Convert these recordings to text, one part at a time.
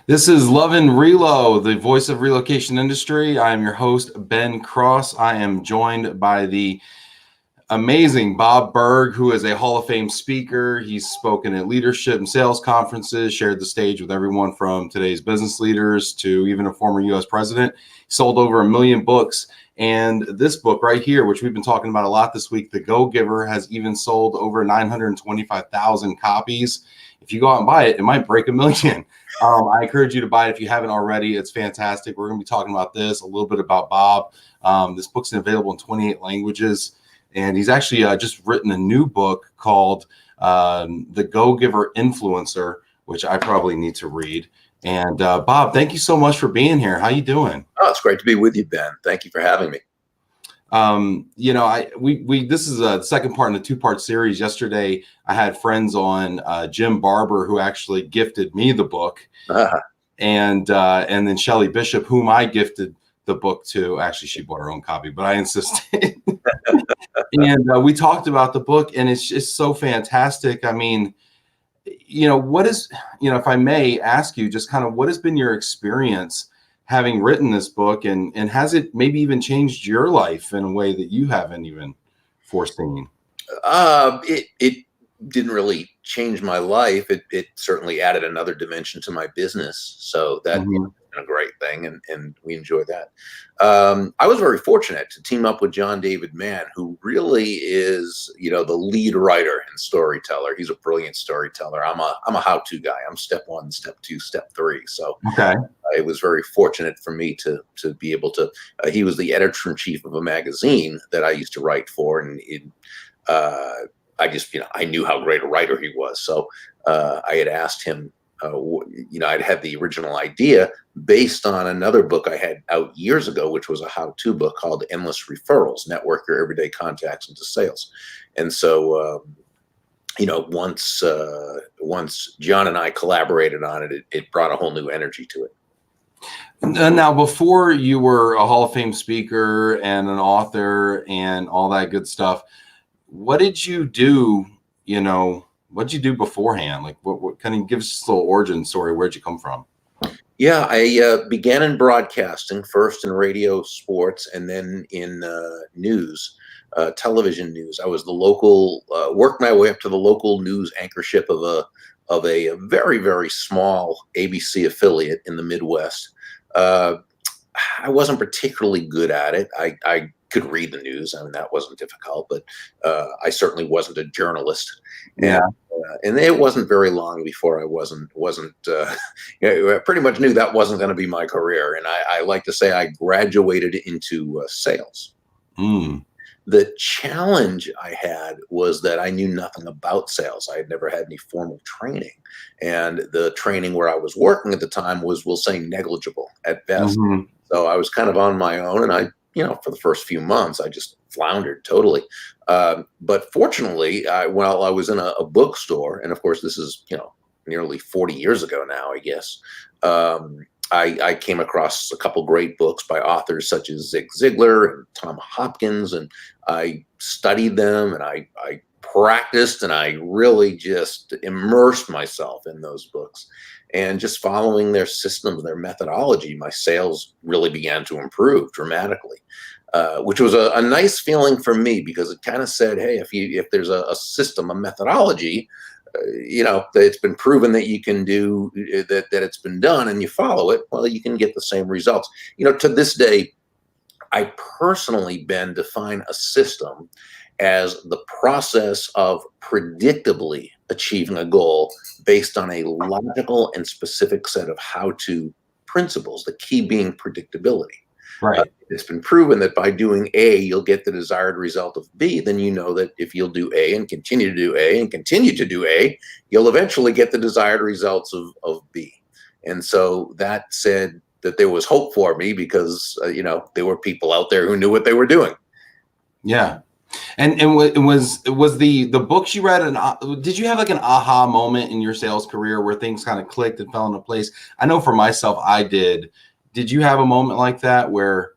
This is Love and Relo, the voice of relocation industry. I am your host, Ben Cross. I am joined by the amazing Bob Burg, who is a Hall of Fame speaker. He's spoken at leadership and sales conferences, shared the stage with everyone from today's business leaders to even a former U.S. president. He sold over 1 million books. And this book right here, which we've been talking about a lot this week, The Go-Giver, has even sold over 925,000 copies. If you go out and buy it, it might break 1 million. I encourage you to buy it if you haven't already. It's fantastic. We're going to be talking about this, a little bit about Bob. This book's available in 28 languages. And he's actually just written a new book called The Go-Giver Influencer, which I probably need to read. And Bob, thank you so much for being here. How you doing? Oh, it's great to be with you, Ben. Thank you for having me. This is a second part in a two-part series. Yesterday, I had friends on, Jim Barber, who actually gifted me the book, and then Shelly Bishop, whom I gifted the book to. Actually, she bought her own copy, but I insisted. And we talked about the book, and it's just so fantastic. I mean, what is, if I may ask you, just kind of what has been your experience having written this book, and has it maybe even changed your life in a way that you haven't even foreseen? It didn't really change my life. It certainly added another dimension to my business. So that's been a great thing, and we enjoy that. I was very fortunate to team up with John David Mann, who really is, the lead writer and storyteller. He's a brilliant storyteller. I'm a how-to guy. I'm step 1, step 2, step 3. So okay. It was very fortunate for me to be able to. He was the editor-in-chief of a magazine that I used to write for, and I just, I knew how great a writer he was. So I had asked him. I'd had the original idea based on another book I had out years ago, which was a how-to book called Endless Referrals: Network Your Everyday Contacts into Sales. And so, once John and I collaborated on it, it brought a whole new energy to it. Now, before you were a Hall of Fame speaker and an author and all that good stuff, what did you do? What did you do beforehand? Like, what kind of give us a little origin story? Where'd you come from? Yeah, I began in broadcasting, first in radio, sports, and then in news, television news. I was the local, worked my way up to the local news anchorship of a very, very small ABC affiliate in the Midwest. I wasn't particularly good at it. I could read the news. I mean, that wasn't difficult, but I certainly wasn't a journalist. Yeah. And it wasn't very long before I wasn't I pretty much knew that wasn't going to be my career. And I like to say I graduated into sales. The challenge I had was that I knew nothing about sales. I had never had any formal training. And the training where I was working at the time was, we'll say, negligible at best. So I was kind of on my own, and I, for the first few months, I just floundered totally. But fortunately, while I was in a bookstore, and of course, this is, nearly 40 years ago now, I guess, I came across a couple great books by authors such as Zig Ziglar and Tom Hopkins, and I studied them, and I practiced, and I really just immersed myself in those books. And just following their systems, their methodology, my sales really began to improve dramatically, which was a nice feeling for me, because it kind of said, hey, if there's a system, a methodology, that it's been proven that you can do, that it's been done, and you follow it, well, you can get the same results. To this day, I personally, Ben, define a system as the process of predictably achieving a goal based on a logical and specific set of how-to principles, the key being predictability. Right. It's been proven that by doing A, you'll get the desired result of B. Then you know that if you'll do A and continue to do A and continue to do A, you'll eventually get the desired results of B. And so that said that there was hope for me, because, there were people out there who knew what they were doing. Yeah. And was the books you read, did you have like an aha moment in your sales career where things kind of clicked and fell into place? I know for myself, I did. Did you have a moment like that where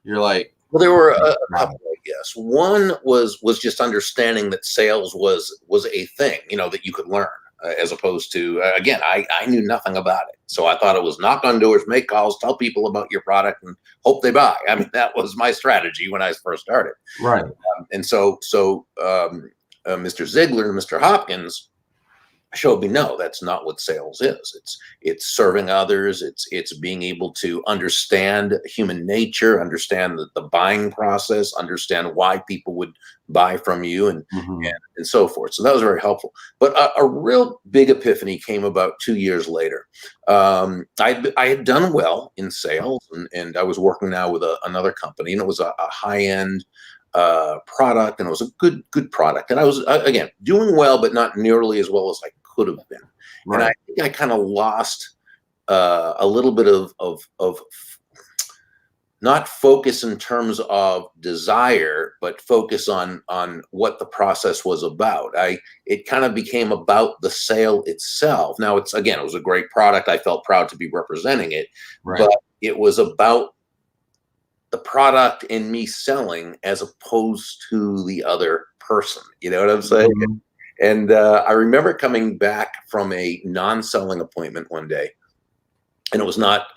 you're like? Well, there were a couple, I guess. One was just understanding that sales was a thing, that you could learn. as opposed to, again, I knew nothing about it. So I thought it was knock on doors, make calls, tell people about your product, and hope they buy. I mean, that was my strategy when I first started. Right. And so Mr. Ziegler and Mr. Hopkins showed me, no, that's not what sales is. It's serving others. It's being able to understand human nature, understand the buying process, understand why people would buy from you, and so forth. So that was very helpful. But a real big epiphany came about 2 years later. I had done well in sales, and I was working now with another company, and it was a high-end product, and it was a good product. And I was, again, doing well, but not nearly as well as I could have been. Right. And I think I kind of lost a little bit of not focus in terms of desire, but focus on what the process was about. It kind of became about the sale itself. Now it was a great product. I felt proud to be representing it, right. But it was about the product and me selling as opposed to the other person. You know what I'm saying? Mm-hmm. And I remember coming back from a non-selling appointment one day, and it was not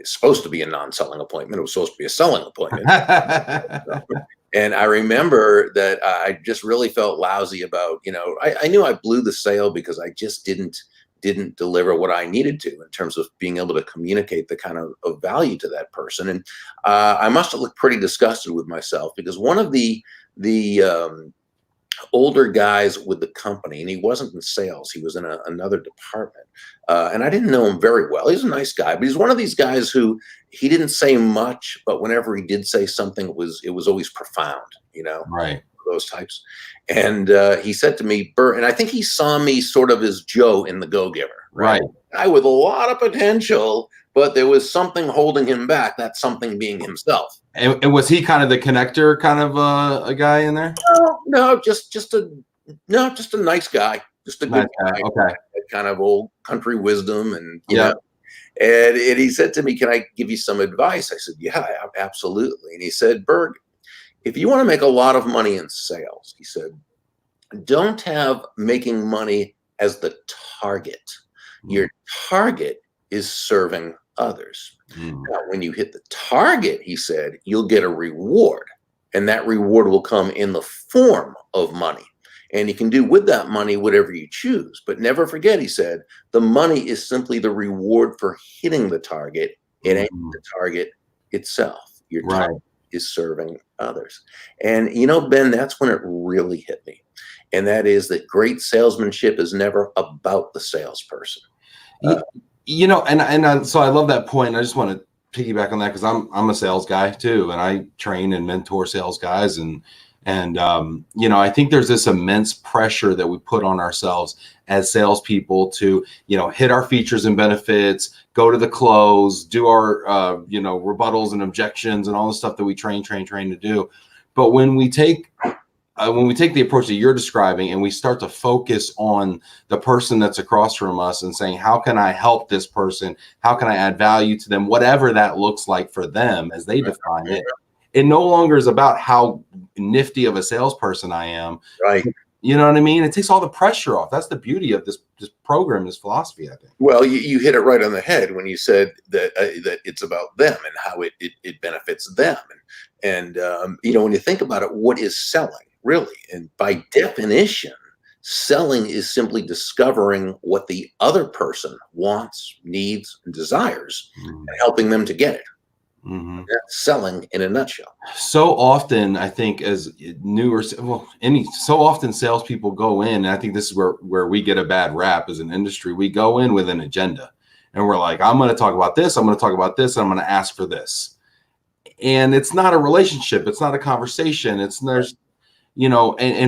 supposed to be a non-selling appointment. It was supposed to be a selling appointment. And I remember that I just really felt lousy about, I knew I blew the sale because I just didn't deliver what I needed to in terms of being able to communicate the kind of value to that person. And I must have looked pretty disgusted with myself, because one of the older guys with the company, and he wasn't in sales, he was in another department, and I didn't know him very well. He's a nice guy, but he's one of these guys who he didn't say much, but whenever he did say something, it was always profound, right, those types. And he said to me, Bert, and I think he saw me sort of as Joe in The Go-Giver, right? Guy with a lot of potential, but there was something holding him back, that something being himself. And was he kind of the connector kind of a guy in there? No, just a nice guy, just a good guy. Okay. Kind of old country wisdom, and you know. And he said to me, "Can I give you some advice?" I said, "Yeah, absolutely." And he said, "Berg, if you want to make a lot of money in sales," he said, "don't have making money as the target. Your target is serving others. Now, when you hit the target," he said, "you'll get a reward, and that reward will come in the form of money. And you can do with that money whatever you choose. But never forget," he said, "the money is simply the reward for hitting the target. It ain't the target itself. Your target is serving others." And, Ben, that's when it really hit me. And that is that great salesmanship is never about the salesperson. So I love that point. I just want to piggyback on that, because I'm a sales guy too, and I train and mentor sales guys, and I think there's this immense pressure that we put on ourselves as salespeople to hit our features and benefits, go to the close, do our rebuttals and objections and all the stuff that we train to do. But when we take the approach that you're describing, and we start to focus on the person that's across from us and saying, how can I help this person? How can I add value to them? Whatever that looks like for them as they define it. It no longer is about how nifty of a salesperson I am. Right. You know what I mean? It takes all the pressure off. That's the beauty of this program, this philosophy, I think. Well, you hit it right on the head when you said that it's about them and how it benefits them. And when you think about it, what is selling? Really, and by definition, selling is simply discovering what the other person wants, needs, and desires, and helping them to get it. That's selling in a nutshell. So often, I think, as so often salespeople go in, and I think this is where we get a bad rap as an industry. We go in with an agenda, and we're like, I'm going to talk about this, I'm going to talk about this, and I'm going to ask for this. And it's not a relationship. It's not a conversation. And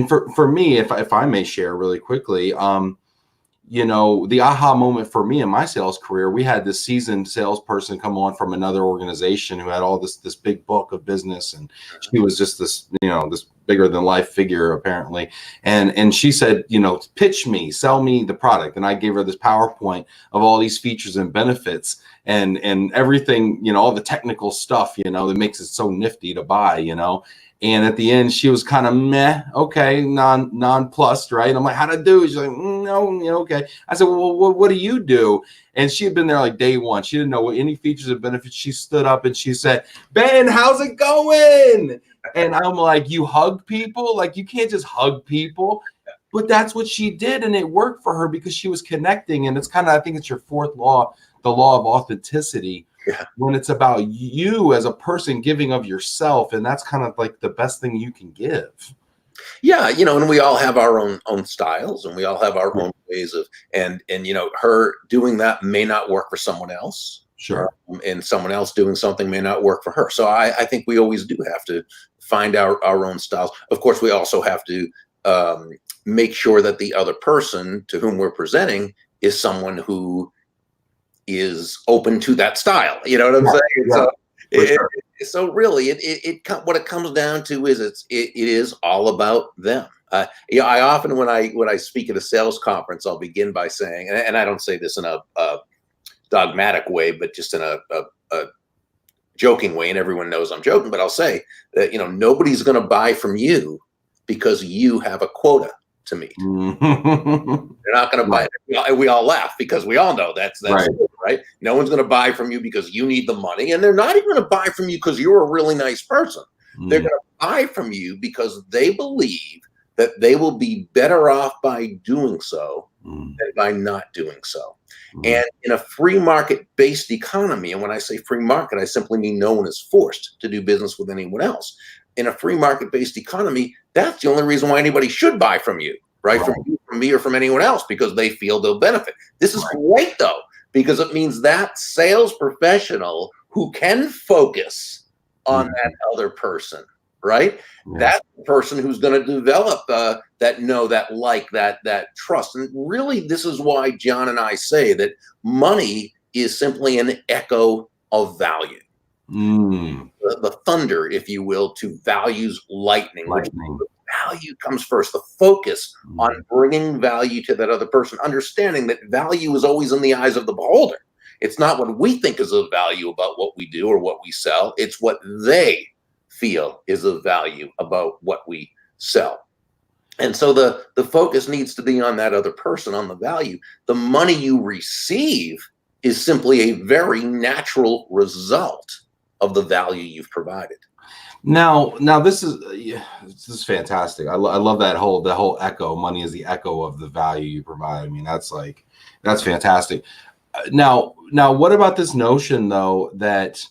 for me, if I may share really quickly, the aha moment for me in my sales career, we had this seasoned salesperson come on from another organization who had all this big book of business, and she was just this bigger than life figure apparently. And she said, pitch me, sell me the product. And I gave her this PowerPoint of all these features and benefits and everything, all the technical stuff, that makes it so nifty to buy, And at the end, she was kind of meh, okay, nonplussed, right? And I'm like, how'd I do? She's like, no, okay. I said, well, what do you do? And she had been there like day one. She didn't know what any features and benefits. She stood up and she said, Ben, how's it going? And I'm like, you hug people? Like, you can't just hug people. But that's what she did, and it worked for her because she was connecting. And it's kind of, I think it's your fourth law, the law of authenticity. Yeah. When it's about you as a person giving of yourself, and that's kind of like the best thing you can give. Yeah, and we all have our own styles, and we all have our own ways of, and her doing that may not work for someone else. Sure. And someone else doing something may not work for her. So I think we always do have to find our own styles. Of course, we also have to make sure that the other person to whom we're presenting is someone who is open to that style. You know what I'm saying? So really, what it comes down to is it is all about them. I often, when I speak at a sales conference, I'll begin by saying, and I don't say this in a dogmatic way, but just in a joking way, and everyone knows I'm joking, but I'll say that nobody's going to buy from you because you have a quota to meet. They're not going to buy it. We all laugh because we all know that's right. No one's going to buy from you because you need the money, and they're not even going to buy from you because you're a really nice person. They're going to buy from you because they believe that they will be better off by doing so than by not doing so. And in a free market-based economy, and when I say free market, I simply mean no one is forced to do business with anyone else. In a free market-based economy, that's the only reason why anybody should buy from you, right? From you, from me, or from anyone else, because they feel they'll benefit. This is great, though, because it means that sales professional who can focus on that other person, right? That's the person who's going to develop that trust. And really, this is why John and I say that money is simply an echo of value. The thunder, if you will, to values lightning. Value comes first. The focus on bringing value to that other person, understanding that value is always in the eyes of the beholder. It's not what we think is of value about what we do or what we sell. It's what they feel is of value about what we sell. And so the focus needs to be on that other person, on the value. The money you receive is simply a very natural result of the value you've provided. Now this is fantastic. I love that whole echo. Money is the echo of the value you provide. I mean, that's fantastic. Now, what about this notion though that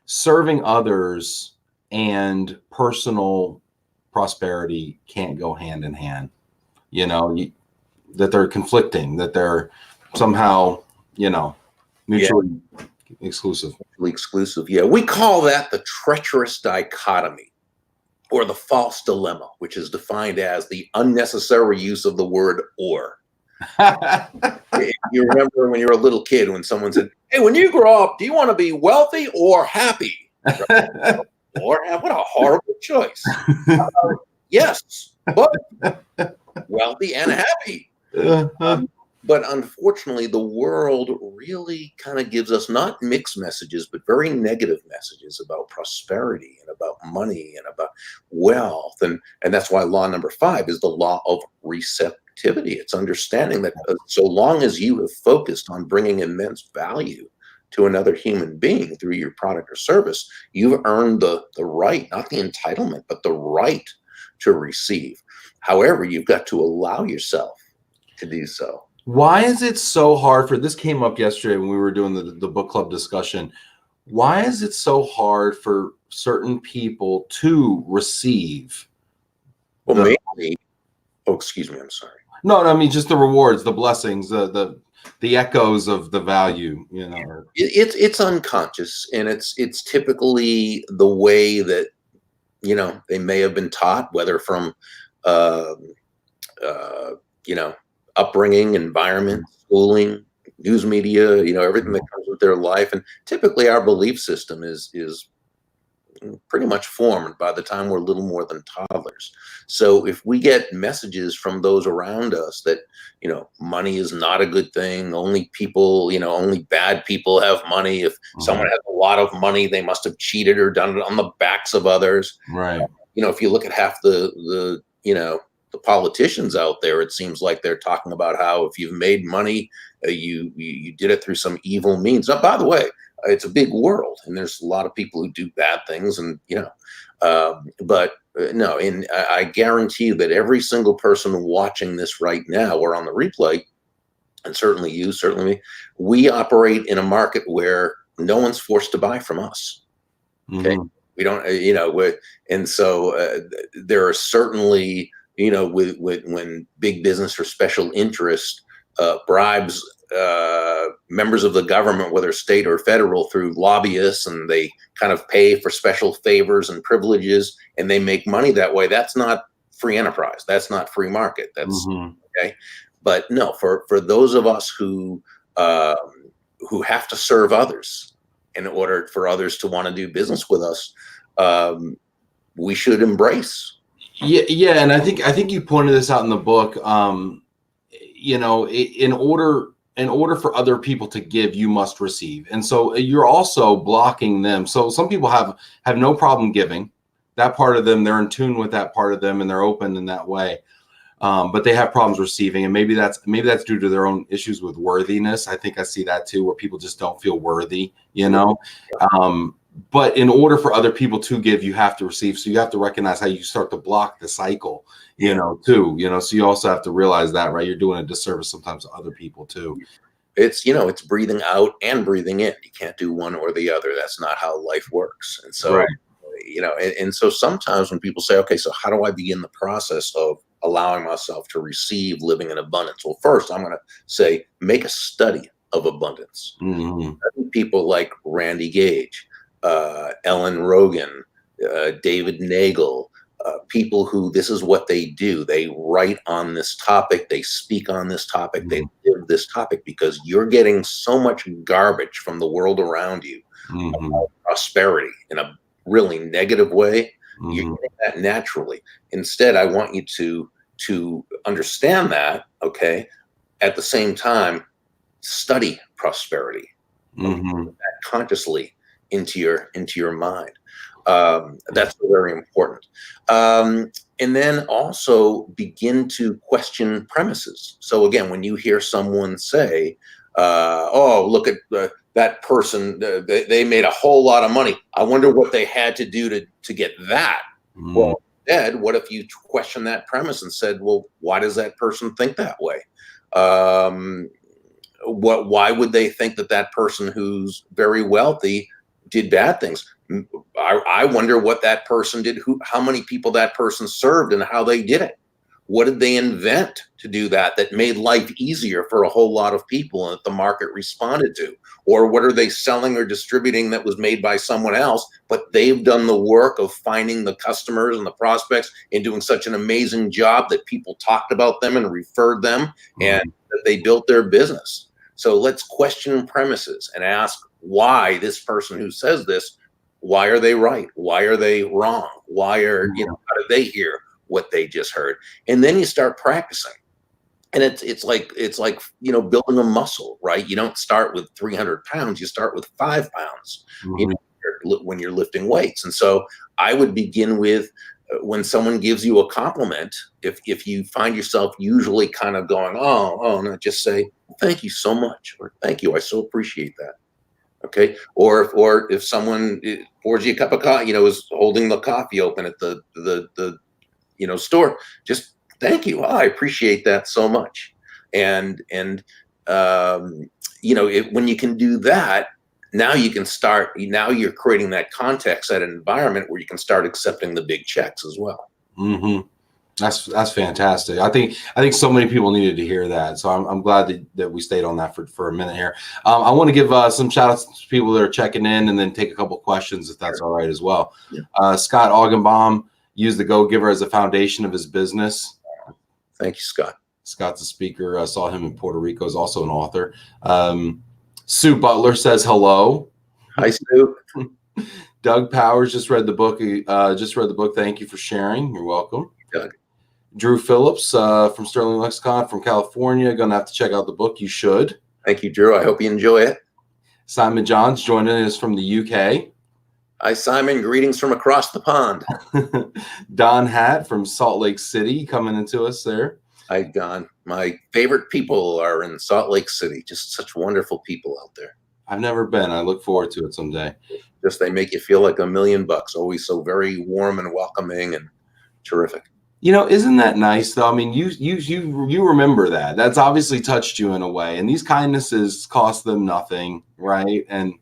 serving others and personal prosperity can't go hand in hand? That they're conflicting, that they're somehow, mutually exclusive. Yeah, we call that the treacherous dichotomy, or the false dilemma, which is defined as the unnecessary use of the word or. You remember when you were a little kid when someone said, "Hey, when you grow up, do you want to be wealthy or happy?" Right? Or what a horrible choice. Yes, but wealthy and happy. But unfortunately, the world really kind of gives us not mixed messages, but very negative messages about prosperity and about money and about wealth. And that's why law number 5 is the law of receptivity. It's understanding that so long as you have focused on bringing immense value to another human being through your product or service, you've earned the right, not the entitlement, but the right to receive. However, you've got to allow yourself to do so. Why is it so hard this came up yesterday when we were doing the book club discussion. Why is it so hard for certain people to receive? Well, maybe. Oh, excuse me. I'm sorry. No, I mean just the rewards, the blessings, the echoes of the value. It's unconscious, and it's typically the way that they may have been taught, whether from upbringing, environment, schooling, news media, everything that comes with their life. And typically our belief system is pretty much formed by the time we're little more than toddlers. So if we get messages from those around us that, money is not a good thing, only people, only bad people have money. If someone has a lot of money, they must have cheated or done it on the backs of others. Right. if you look at half the the politicians out there, it seems like they're talking about how if you've made money, you did it through some evil means. Now, by the way, it's a big world, and there's a lot of people who do bad things, and but no, and I guarantee you that every single person watching this right now or on the replay, and certainly you, certainly me, we operate in a market where no one's forced to buy from us. Okay, we don't, and so there are certainly, with when big business or special interest bribes members of the government, whether state or federal, through lobbyists, and they kind of pay for special favors and privileges, and they make money that way. That's not free enterprise. That's not free market. That's okay. But no, for those of us who have to serve others in order for others to want to do business with us, we should embrace. Yeah, and I think you pointed this out in the book. In order for other people to give, you must receive, and so you're also blocking them. So some people have no problem giving. That part of them, they're in tune with that part of them, and they're open in that way. But they have problems receiving, and maybe that's due to their own issues with worthiness. I think I see that too, where people just don't feel worthy, But in order for other people to give, you have to receive. So you have to recognize how you start to block the cycle, too. So you also have to realize that, right? You're doing a disservice sometimes to other people too. It's, it's breathing out and breathing in. You can't do one or the other. That's not how life works. And so, right. And so sometimes when people say, okay, so how do I begin the process of allowing myself to receive, living in abundance? Well, first, I'm going to say, make a study of abundance. People like Randy Gage, Ellen Rogan, David Nagel, people who this is what they do. They write on this topic. They speak on this topic. They live this topic, because you're getting so much garbage from the world around you about prosperity in a really negative way. You're getting that naturally. Instead, I want you to understand that, okay, at the same time, study prosperity that consciously into your mind. That's very important. And then also begin to question premises. So again, when you hear someone say, oh, look at that person, they made a whole lot of money, I wonder what they had to do to get that. Well, instead, what if you question that premise and said, well, why does that person think that way? Why would they think that person who's very wealthy did bad things? I wonder what that person did, how many people that person served, and how they did it. What did they invent to do that made life easier for a whole lot of people and that the market responded to? Or what are they selling or distributing that was made by someone else, but they've done the work of finding the customers and the prospects and doing such an amazing job that people talked about them and referred them, and that they built their business. So let's question premises and ask why this person who says this, why are they right? Why are they wrong? Why are, how did they hear what they just heard? And then you start practicing. And it's like building a muscle, right? You don't start with 300 pounds, you start with 5 pounds, when you're lifting weights. And so I would begin with, when someone gives you a compliment, if you find yourself usually kind of going, oh, no, just say, thank you so much, or thank you, I so appreciate that. Okay. Or if someone pours you a cup of coffee, is holding the coffee open at the store, just thank you. I appreciate that so much. And when you can do that, now you can start, now you're creating that context, that environment where you can start accepting the big checks as well. That's fantastic. I think so many people needed to hear that. So I'm glad that we stayed on that for a minute here. I want to give some shout outs to people that are checking in, and then take a couple questions if that's all right as well. Yeah. Scott Augenbaum used the Go-Giver as a foundation of his business. Thank you, Scott. Scott's a speaker. I saw him in Puerto Rico. Is also an author. Sue Butler says hello. Hi, Sue. Doug Powers just read the book. Thank you for sharing. You're welcome. Doug. Drew Phillips from Sterling Lexicon from California. Gonna have to check out the book. You should. Thank you, Drew. I hope you enjoy it. Simon Johns joining us from the UK. Hi, Simon. Greetings from across the pond. Don Hatt from Salt Lake City coming into us there. Hi, Don. My favorite people are in Salt Lake City. Just such wonderful people out there. I've never been. I look forward to it someday. Just they make you feel like $1 million. Always so very warm and welcoming and terrific. You know, isn't that nice though? I mean, you remember that. That's obviously touched you in a way. And these kindnesses cost them nothing, right? And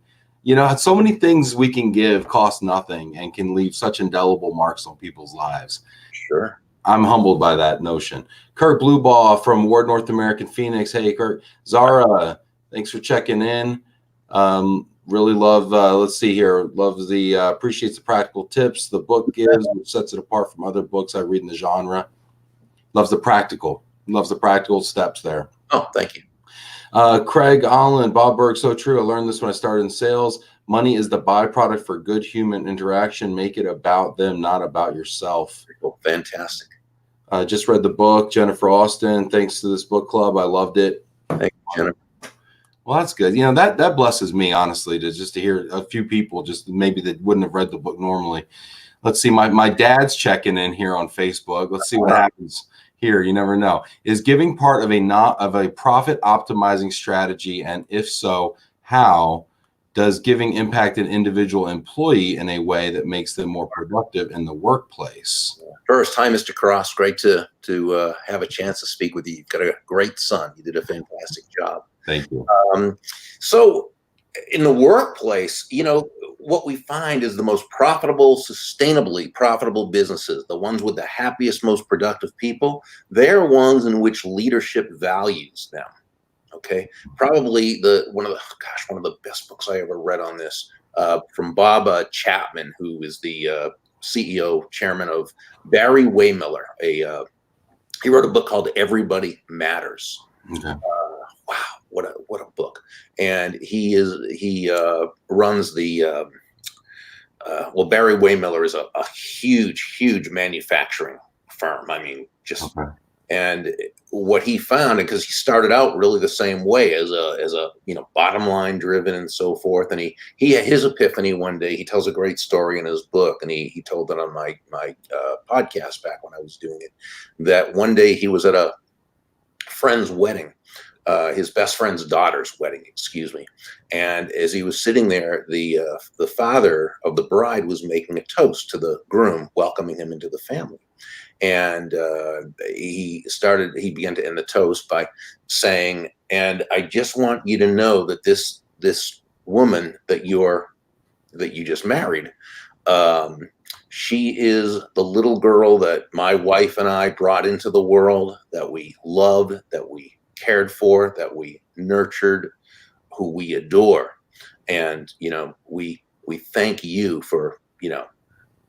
you know, so many things we can give cost nothing and can leave such indelible marks on people's lives. Sure. I'm humbled by that notion. Kurt Bluebaugh from Ward North American Phoenix. Hey, Kurt. Zara, thanks for checking in. Really love, let's see here, loves the, appreciates the practical tips the book gives, which sets it apart from other books I read in the genre. Loves the practical steps there. Oh, thank you. Craig Holland, Bob Burg, so true. I learned this when I started in sales. Money is the byproduct for good human interaction. Make it about them, not about yourself. Well, fantastic. Just read the book, Jennifer Austin. Thanks to this book club. I loved it. Thank you, Jennifer. Well, that's good. You know, that blesses me, honestly, to hear a few people just maybe that wouldn't have read the book normally. Let's see. My dad's checking in here on Facebook. Let's see what happens here. You never know. Is giving part of a profit optimizing strategy? And if so, how does giving impact an individual employee in a way that makes them more productive in the workplace? First, hi, Mr. Cross. Great to have a chance to speak with you. You've got a great son. You did a fantastic job. Thank you. So in the workplace, you know, what we find is the most profitable, sustainably profitable businesses, the ones with the happiest, most productive people, they're ones in which leadership values them. Okay. Probably one of the best books I ever read on this, from Bob Chapman, who is the CEO, chairman of Barry Waymiller. He wrote a book called Everybody Matters. Okay. Wow, what a book! And he runs the Barry Waymiller is a huge manufacturing firm. I mean, just okay. And what he found, because he started out really the same way as a bottom line driven and so forth. And he had his epiphany one day. He tells a great story in his book, and he told it on my podcast back when I was doing it. That one day he was at a friend's wedding. His best friend's daughter's wedding, excuse me. And as he was sitting there, the father of the bride was making a toast to the groom, welcoming him into the family. And he began to end the toast by saying, "And I just want you to know that this woman that you just married, she is the little girl that my wife and I brought into the world, that we loved, that we cared for, that we nurtured, who we adore. And, we thank you for,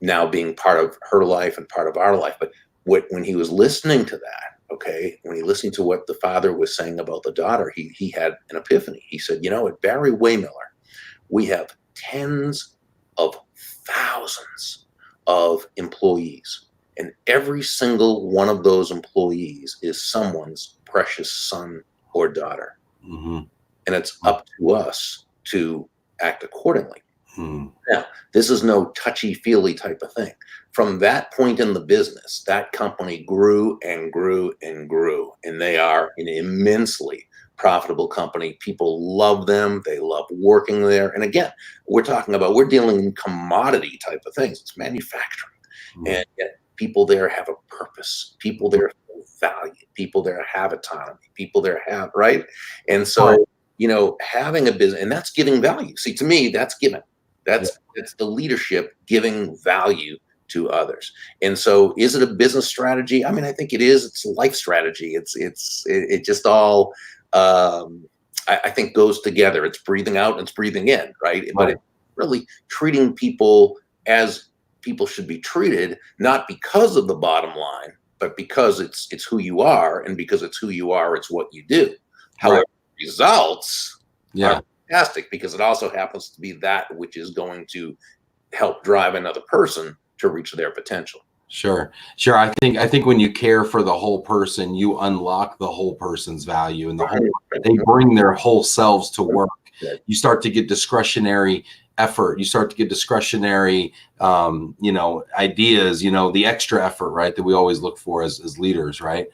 now being part of her life and part of our life." But when he was listening to that, okay, when he listened to what the father was saying about the daughter, he had an epiphany. He said, at Barry Waymiller, we have tens of thousands of employees. And every single one of those employees is someone's precious son or daughter. Mm-hmm. And it's up to us to act accordingly. Mm. Now, this is no touchy-feely type of thing. From that point in the business, that company grew and grew and grew. And they are an immensely profitable company. People love them. They love working there. And again, we're dealing in commodity type of things. It's manufacturing. Mm. And yet people there have a purpose. People there feel valued. People there have autonomy. People there have, right? And so, having a business, and that's giving value. See, to me, that's giving. That's the leadership giving value to others. And so, is it a business strategy? I mean, I think it is. It's a life strategy. It just all, I think, goes together. It's breathing out and it's breathing in, right? But it's really treating people as people should be treated, not because of the bottom line, but because it's who you are, and because it's who you are, it's what you do. However, results are fantastic, because it also happens to be that which is going to help drive another person to reach their potential. Sure. I think when you care for the whole person, you unlock the whole person's value, and they bring their whole selves to work. You start to get discretionary effort. You start to get discretionary, ideas, the extra effort, right, that we always look for as leaders, right?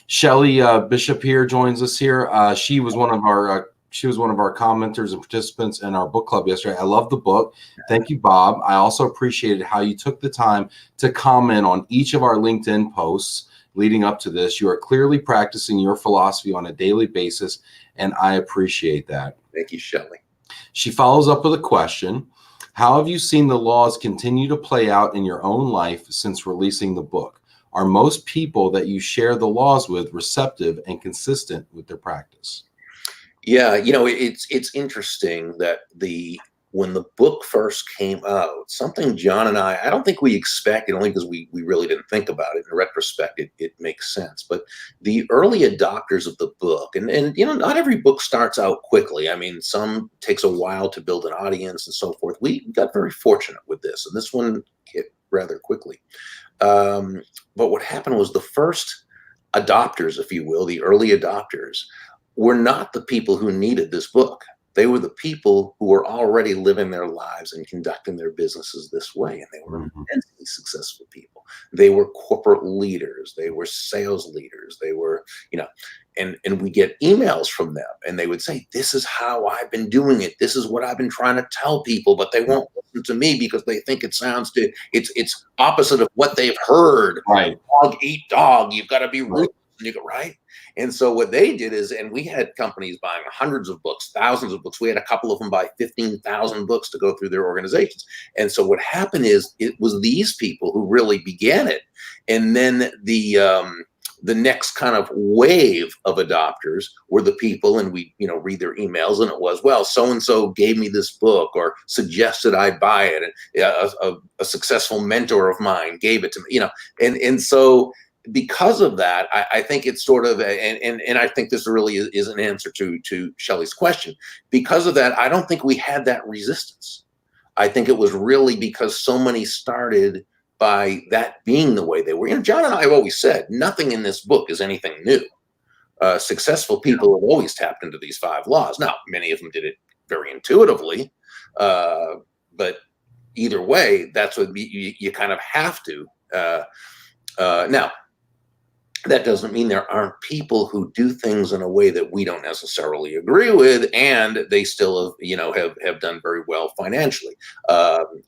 Shelly Bishop here joins us here. She was one of our commenters and participants in our book club yesterday. I love the book. Thank you, Bob. I also appreciated how you took the time to comment on each of our LinkedIn posts leading up to this. You are clearly practicing your philosophy on a daily basis, and I appreciate that. Thank you, Shelly. She follows up with a question. How have you seen the laws continue to play out in your own life since releasing the book? Are most people that you share the laws with receptive and consistent with their practice? Yeah, it's interesting that when the book first came out, something John and I don't think we expected, only because we really didn't think about it. In retrospect, it makes sense. But the early adopters of the book, and not every book starts out quickly. I mean, some takes a while to build an audience and so forth. We got very fortunate with this, and this one hit rather quickly. But what happened was the first adopters, if you will, the early adopters, were not the people who needed this book. They were the people who were already living their lives and conducting their businesses this way. And they were immensely successful people. They were corporate leaders. They were sales leaders. They were, and we get emails from them and they would say, this is how I've been doing it. This is what I've been trying to tell people, but they won't listen to me because they think it's opposite of what they've heard. Right. Dog eat dog. You've got to be ruthless. Right. And so what they did is, and we had companies buying hundreds of books, thousands of books. We had a couple of them buy 15,000 books to go through their organizations. And so what happened is it was these people who really began it. And then the next kind of wave of adopters were the people, and we, read their emails, and it was, well, so-and-so gave me this book or suggested I buy it. And a successful mentor of mine gave it to me, and so because of that, I think it's sort of, and I think this really is an answer to Shelly's question. Because of that, I don't think we had that resistance. I think it was really because so many started by that being the way they were. John and I have always said, nothing in this book is anything new. Successful people have always tapped into these 5 laws. Now, many of them did it very intuitively, but either way, that's what you kind of have to. Now, that doesn't mean there aren't people who do things in a way that we don't necessarily agree with, and they still have done very well financially.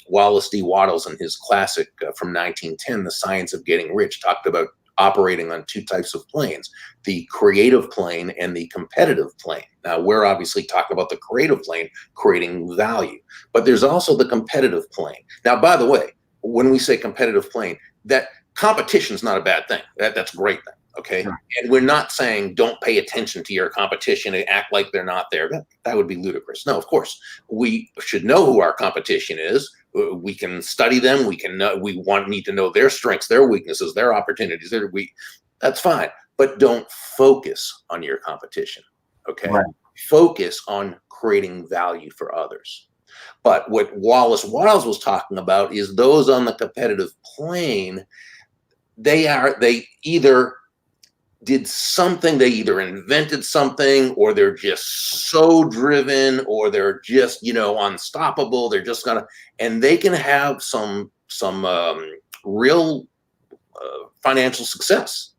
Wallace D. Wattles, in his classic from 1910, The Science of Getting Rich, talked about operating on 2 types of planes, the creative plane and the competitive plane. Now, we're obviously talking about the creative plane, creating value, but there's also the competitive plane. Now, by the way, when we say competitive plane, that competition is not a bad thing. That's a great thing. Okay. Sure. And we're not saying don't pay attention to your competition and act like they're not there. That would be ludicrous. No, of course, we should know who our competition is. We can study them. We need to know their strengths, their weaknesses, their opportunities. That's fine. But don't focus on your competition. Okay. Right. Focus on creating value for others. But what Wallace Wattles was talking about is those on the competitive plane. They either did something, they either invented something, or they're just so driven, or they're just, unstoppable. They're just and they can have some real financial success.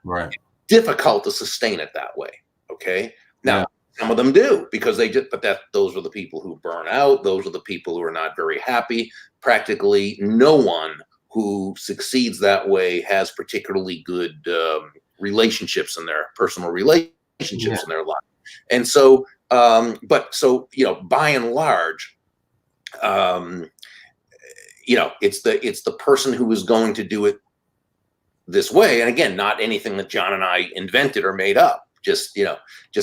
Right. Difficult to sustain it that way. Okay. Now, some of them do, because those are the people who burn out. Those are the people who are not very happy. Practically no one who succeeds that way has particularly good relationships in their personal relationships in their life. And so, by and large, it's the person who is going to do it this way. And again, not anything that John and I invented or made up. Just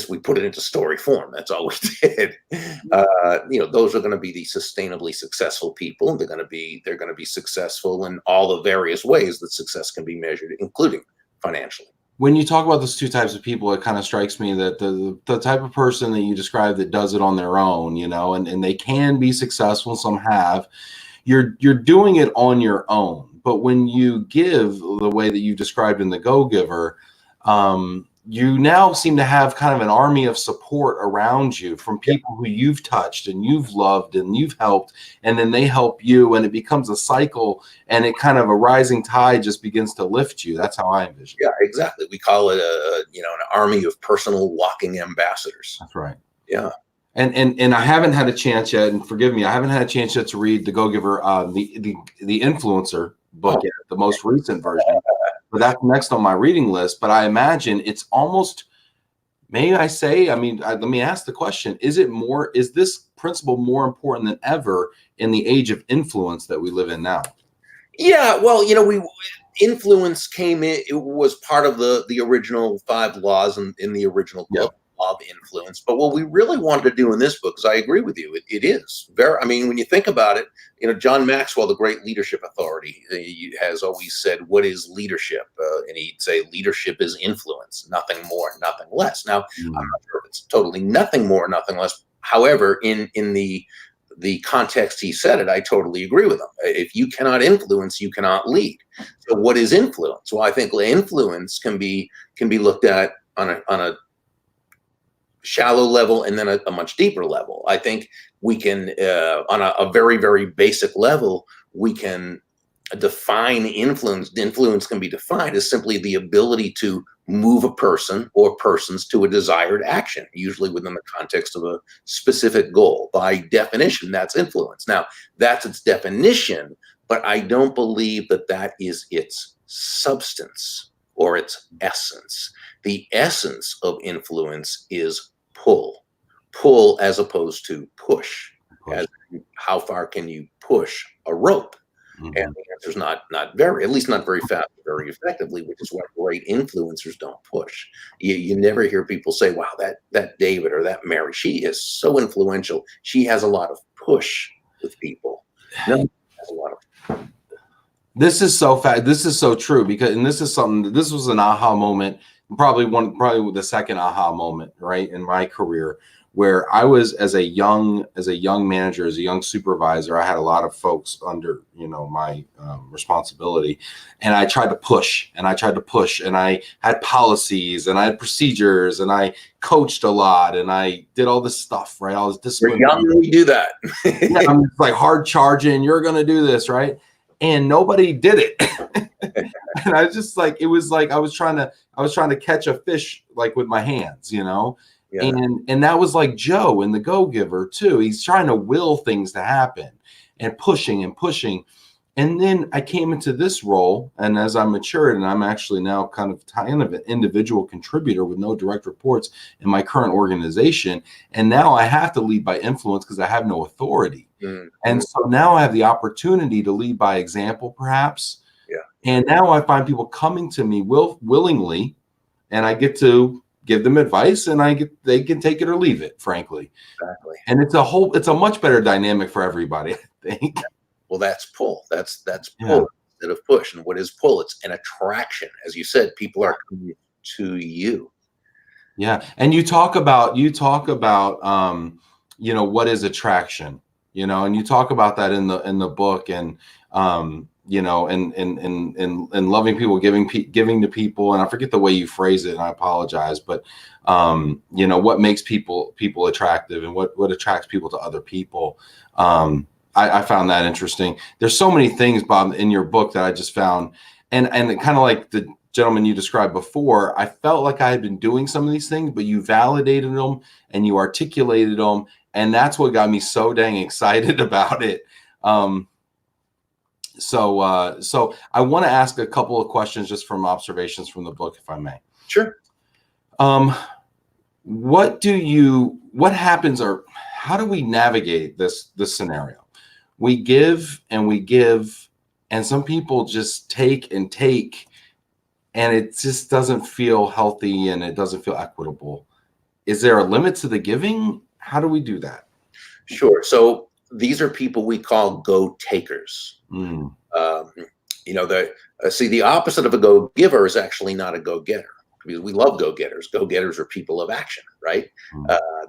we put it into story form. That's all we did. Those are going to be the sustainably successful people. They're going to be successful in all the various ways that success can be measured, including financially. When you talk about those 2 types of people, it kind of strikes me that the type of person that you describe that does it on their own, and they can be successful. Some have. You're doing it on your own. But when you give the way that you described in The Go Giver, you now seem to have kind of an army of support around you from people who you've touched and you've loved and you've helped, and then they help you, and it becomes a cycle, and it kind of a rising tide just begins to lift you. That's how I envision it. Yeah, exactly. We call it an army of personal walking ambassadors. That's right. Yeah. And I haven't had a chance yet, and forgive me, I haven't had a chance yet to read The Go-Giver, the Influencer book yet, the most recent version. But that's next on my reading list. But I imagine it's almost, may I say, I mean, let me ask the question, is this principle more important than ever in the age of influence that we live in now? Yeah, well, influence came in, it was part of the original 5 laws in the original book of influence. But what we really wanted to do in this book, because I agree with you, it is very, I mean, when you think about it, John Maxwell, the great leadership authority, he has always said, what is leadership? And he'd say leadership is influence, nothing more, nothing less. Now, I'm not sure if it's totally nothing more, nothing less. However, in the context he said it, I totally agree with him. If you cannot influence, you cannot lead. So what is influence? Well, I think influence can be looked at on a shallow level and then a much deeper level. I think we can, on a very, very basic level, we can define influence. Influence can be defined as simply the ability to move a person or persons to a desired action, usually within the context of a specific goal. By definition, that's influence. Now, that's its definition, but I don't believe that is its substance or its essence. The essence of influence is pull as opposed to push. As how far can you push a rope? And the answer is not very, at least not very fast, very effectively, which is why great influencers don't push. You never hear people say, wow, that David or that Mary, she is so influential. She has a lot of push with people. No, has a lot of. This is so this is so true, because, and this is something, this was an aha moment, probably the second aha moment, right, in my career, where I was as a young manager, as a young supervisor, I had a lot of folks under, my responsibility, and I tried to push, and I had policies, and I had procedures, and I coached a lot, and I did all this stuff, right? I was disciplined. We're young when we do that. Yeah, I'm just like hard charging. You're gonna do this, right? And nobody did it. And I was just like, it was like I was trying to catch a fish like with my hands, Yeah. And that was like Joe in The Go-Giver too. He's trying to will things to happen and pushing. And then I came into this role, and as I matured, and I'm actually now kind of an individual contributor with no direct reports in my current organization. And now I have to lead by influence because I have no authority. And so now I have the opportunity to lead by example, perhaps. Yeah. And now I find people coming to me willingly, and I get to give them advice, and they can take it or leave it, frankly. Exactly. And it's a much better dynamic for everybody, I think. Well, that's pull. That's pull instead of push. And what is pull? It's an attraction. As you said, people are coming to you. Yeah. And you talk about what is attraction, and you talk about that in the book, and and loving people, giving to people, and I forget the way you phrase it, and I apologize, but what makes people attractive, and what attracts people to other people. I found that interesting. There's so many things, Bob, in your book that I just found, and kind of like the gentleman you described before, I felt like I had been doing some of these things, but you validated them and you articulated them, and that's what got me so dang excited about it. So I want to ask a couple of questions just from observations from the book, if I may. Sure. What happens, or how do we navigate this scenario? We give, and some people just take, and it just doesn't feel healthy, and it doesn't feel equitable. Is there a limit to the giving? How do we do that? Sure. So these are people we call go-takers. The opposite of a go-giver is actually not a go-getter, because we love go-getters. Go-getters are people of action. right?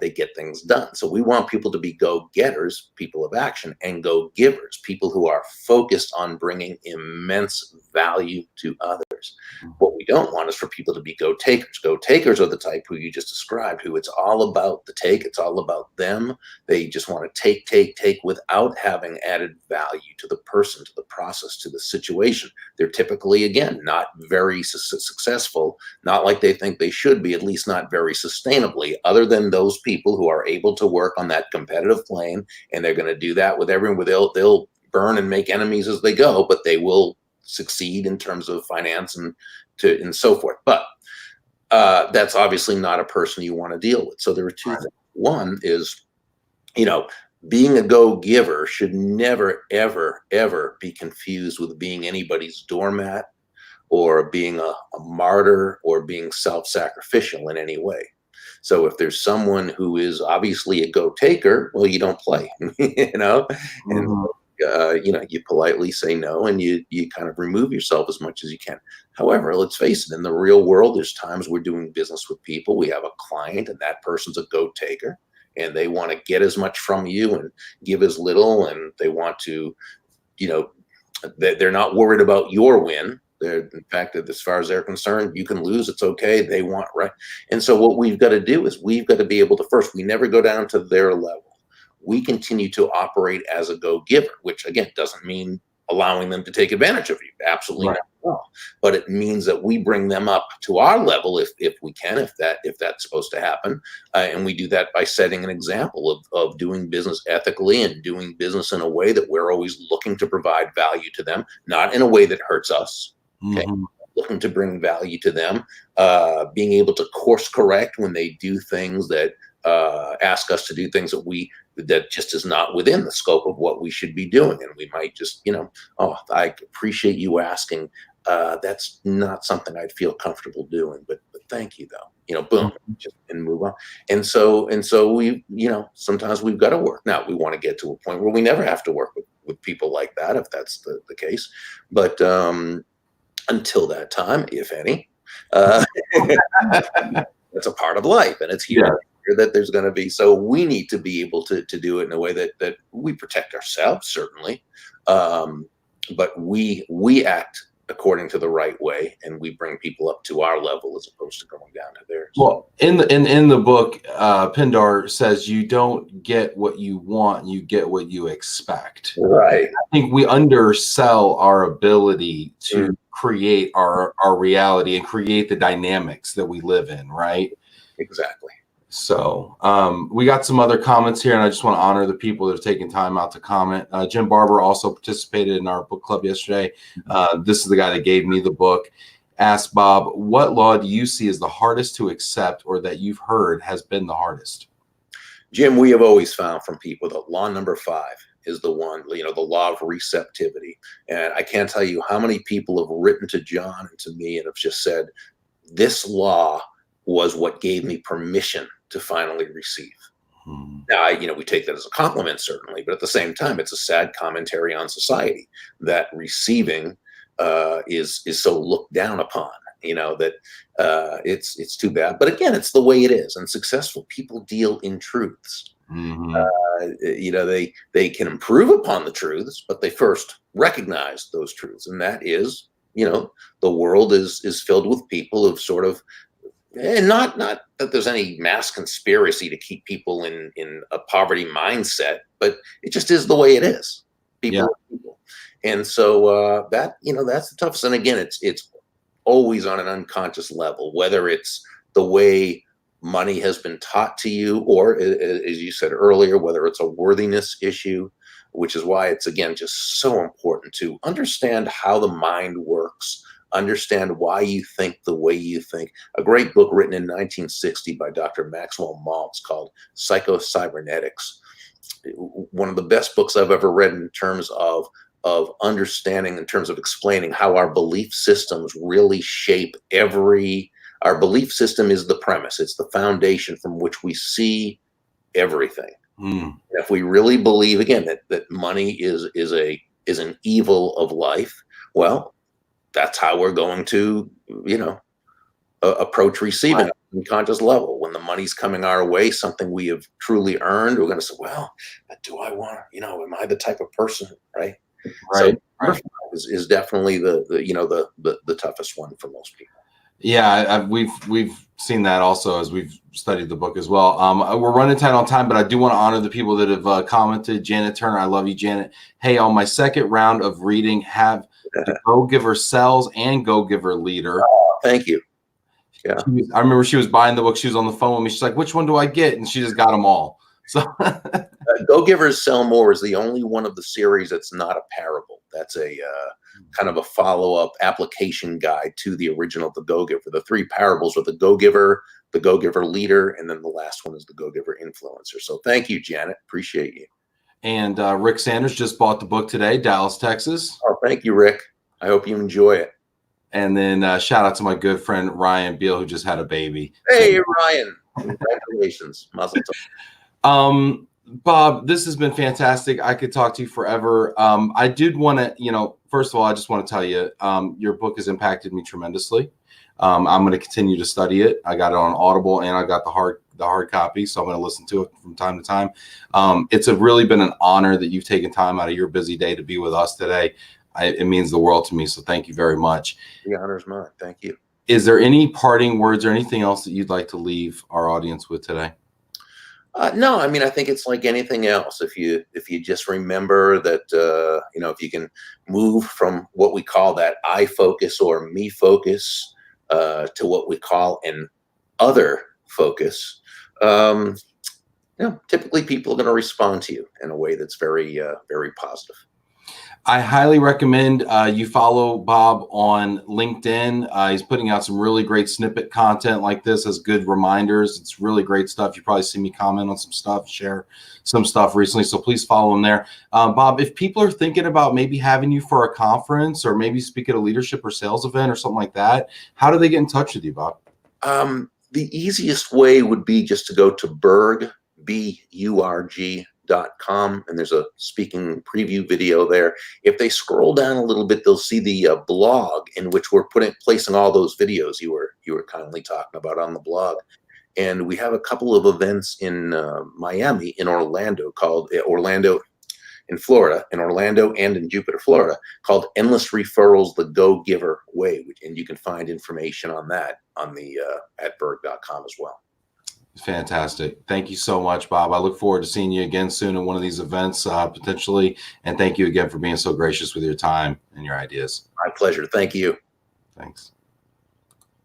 They get things done. So we want people to be go-getters, people of action, and go-givers, people who are focused on bringing immense value to others. What we don't want is for people to be go-takers. Go-takers are the type who you just described, who it's all about the take, it's all about them. They just want to take without having added value to the person, to the process, to the situation. They're typically, again, not very successful, not like they think they should be, at least not very sustainably, other than those people who are able to work on that competitive plane, and they're going to do that with everyone. They'll burn and make enemies as they go, but they will succeed in terms of finance and so forth. But that's obviously not a person you want to deal with. So there are two things. One is, being a go-giver should never, ever, ever be confused with being anybody's doormat or being a martyr or being self-sacrificial in any way. So if there's someone who is obviously a go-taker, well, you don't play, and you politely say no, and you kind of remove yourself as much as you can. However, let's face it, in the real world, there's times we're doing business with people. We have a client and that person's a go-taker, and they want to get as much from you and give as little, and they want to, they're not worried about your win. In fact, as far as they're concerned, you can lose. It's okay. They want right. And so what we've got to do is we've got to be able to, first, we never go down to their level. We continue to operate as a go-giver, which again doesn't mean allowing them to take advantage of you. Absolutely not at all. But it means that we bring them up to our level if we can, if that's supposed to happen. And we do that by setting an example of doing business ethically and doing business in a way that we're always looking to provide value to them, not in a way that hurts us. Okay. Looking to bring value to them, being able to course correct when they do things that ask us to do things that just is not within the scope of what we should be doing. And we might just, I appreciate you asking. That's not something I'd feel comfortable doing, but thank you though, boom, just and move on. And so we, sometimes we've got to work. Now we want to get to a point where we never have to work with people like that, if that's the case. But until that time, if any, that's a part of life, and it's here. That there's going to be, so we need to be able to do it in a way that we protect ourselves, certainly, but we act according to the right way, and we bring people up to our level as opposed to going down to theirs. Well, in the book, Pindar says you don't get what you want, you get what you expect. Right. I think we undersell our ability to create our reality and create the dynamics that we live in, right? Exactly. So we got some other comments here, and I just want to honor the people that have taken time out to comment. Jim Barber also participated in our book club yesterday. This is the guy that gave me the book. Asked Bob, what law do you see as the hardest to accept, or that you've heard has been the hardest? Jim, we have always found from people that law number 5 is the one, the law of receptivity. And I can't tell you how many people have written to John and to me and have just said, this law was what gave me permission to finally receive. Now, we take that as a compliment, certainly, but at the same time, it's a sad commentary on society that receiving is so looked down upon, that it's too bad. But again, it's the way it is. And successful people deal in truths. They can improve upon the truths, but they first recognize those truths. And that is, the world is filled with people who've sort of, and not that there's any mass conspiracy to keep people in a poverty mindset, but it just is the way it is. People are people. And so that's the toughest. And again, it's always on an unconscious level, whether it's the way money has been taught to you, or as you said earlier, whether it's a worthiness issue, which is why it's, again, just so important to understand how the mind works. Understand why you think the way you think. A great book written in 1960 by Dr. Maxwell Maltz called Psycho-Cybernetics. One of the best books I've ever read in terms of understanding, in terms of explaining how our belief systems really shape our belief system is the premise. It's the foundation from which we see everything. If we really believe, again, that money is an evil of life, well, that's how we're going to, approach receiving on an unconscious level. When the money's coming our way, something we have truly earned, we're going to say, well, but do I want, am I the type of person, right? Right. So is definitely the toughest one for most people. Yeah, we've seen that also as we've studied the book as well. We're running tight on time, but I do want to honor the people that have commented. Janet Turner, I love you, Janet. Hey, on my second round of reading, have the Go Giver Cells and Go Giver Leader. Oh, thank you. Yeah, I remember she was buying the book. She was on the phone with me. She's like, "Which one do I get?" And she just got them all. So, Go Givers Sell More is the only one of the series that's not a parable. That's a kind of a follow-up application guide to the original, The Go Giver. The three parables are the Go Giver Leader, and then the last one is the Go Giver Influencer. So thank you, Janet. Appreciate you. And Rick Sanders just bought the book today, Dallas, Texas. Oh, thank you, Rick. I hope you enjoy it. And then shout out to my good friend Ryan Beal, who just had a baby. Hey, Ryan! Congratulations, Mazel tov. Bob, this has been fantastic. I could talk to you forever. I did want to, first of all, I just want to tell you, your book has impacted me tremendously. I'm going to continue to study it. I got it on Audible and I got the hard copy, so I'm going to listen to it from time to time. It's really been an honor that you've taken time out of your busy day to be with us today. It means the world to me, so thank you very much. The honor is mine. Thank you. Is there any parting words or anything else that you'd like to leave our audience with today? No, I mean, I think it's like anything else. If you just remember that, if you can move from what we call that I focus or me focus to what we call an other focus, typically people are going to respond to you in a way that's very, very positive. I highly recommend you follow Bob on LinkedIn. He's putting out some really great snippet content like this as good reminders. It's really great stuff. You probably see me comment on some stuff, share some stuff recently. So please follow him there. Bob, if people are thinking about maybe having you for a conference or maybe speak at a leadership or sales event or something like that, how do they get in touch with you, Bob? The easiest way would be just to go to Burg, BURG.com, and there's a speaking preview video there. If they scroll down a little bit, they'll see the blog in which we're placing all those videos you were kindly talking about on the blog. And we have a couple of events in Miami, in Orlando, called Orlando in Florida, in Orlando and in Jupiter, Florida, called Endless Referrals, the Go Giver Way. And you can find information on that on the at Burg.com as well. Fantastic. Thank you so much, Bob. I look forward to seeing you again soon in one of these events, potentially. And thank you again for being so gracious with your time and your ideas. My pleasure. Thank you. Thanks.